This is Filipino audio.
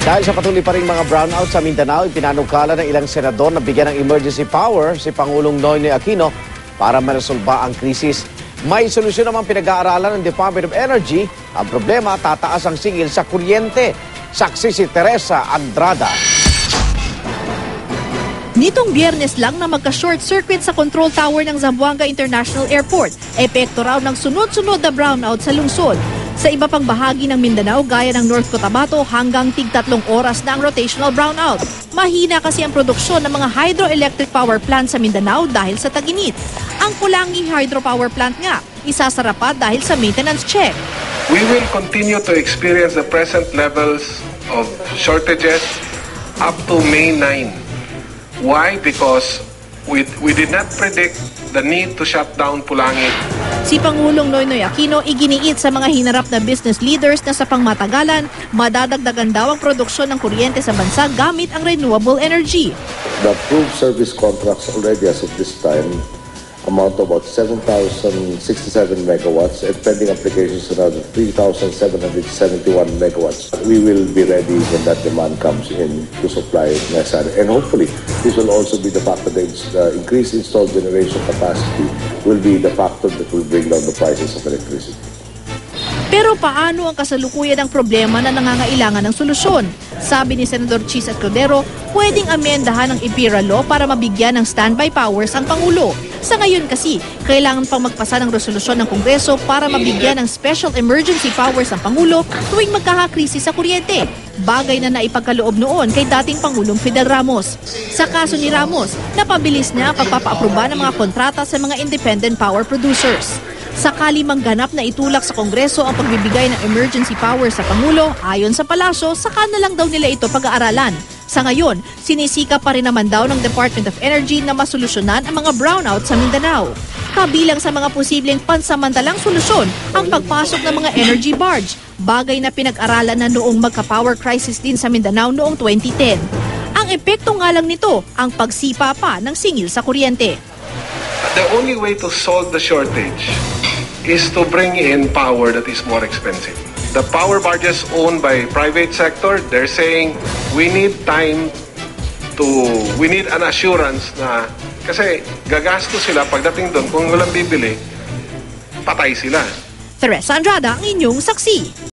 Dahil sa patuloy pa rin mga brownout sa Mindanao, ipinanukala ng ilang senador na bigyan ng emergency power si Pangulong Noynoy Aquino para maresolba ang krisis. May solusyon naman pinag-aaralan ng Department of Energy. Ang problema, tataas ang singil sa kuryente. Saksi si Teresa Andrada. Nitong Biyernes lang na magka-short circuit sa control tower ng Zamboanga International Airport. Epekto raw ng sunod-sunod na brownout sa lungsod. Sa iba pang bahagi ng Mindanao gaya ng North Cotabato, hanggang tig-3 oras na ang rotational brownout. Mahina kasi ang produksyon ng mga hydroelectric power plant sa Mindanao dahil sa tag-init. Ang Pulangi Hydropower Plant nga, isasara pa dahil sa maintenance check. We will continue to experience the present levels of shortages up to May 9. Why? Because we did not predict the need to shut down Pulangi. Si Pangulong Noynoy Aquino iginiit sa mga hinarap na business leaders na sa pangmatagalan, madadagdagan daw ang produksyon ng kuryente sa bansa gamit ang renewable energy. The approved service contracts already as of this time amount to about 7,067 megawatts and pending applications another 3,771 megawatts. We will be ready when that demand comes in to supply it necessary. And hopefully, this will also be the factor that the increased installed generation capacity will be the factor that will bring down the prices of electricity. Pero paano ang kasalukuyan ng problema na nangangailangan ng solusyon? Sabi ni Senador Chis Escudero, pwedeng amendahan ng IPIRA law para mabigyan ng standby powers ang Pangulo. Sa ngayon kasi, kailangan pang magpasa ng resolusyon ng Kongreso para mabigyan ng special emergency powers ang Pangulo tuwing magkakakrisis sa kuryente. Bagay na naipagkaloob noon kay dating Pangulong Fidel Ramos. Sa kaso ni Ramos, napabilis niya ang pagpapaaproba ng mga kontrata sa mga independent power producers. Sakali mangganap na itulak sa Kongreso ang pagbibigay ng emergency power sa Pangulo, ayon sa palasyo, saka na lang daw nila ito pag-aaralan. Sa ngayon, sinisika pa rin naman daw ng Department of Energy na masolusyonan ang mga brownout sa Mindanao. Kabilang sa mga posibleng pansamantalang solusyon ang pagpasok ng mga energy barge, bagay na pinag-aralan na noong magka-power crisis din sa Mindanao noong 2010. Ang epekto nga lang nito, ang pagsipa pa ng singil sa kuryente. The only way to solve the shortage is to bring in power that is more expensive. The power barges owned by private sector, they're saying we need an assurance na kasi gagasto sila pagdating doon, kung walang bibili, patay sila. Teresa Andrada, ang inyong saksi.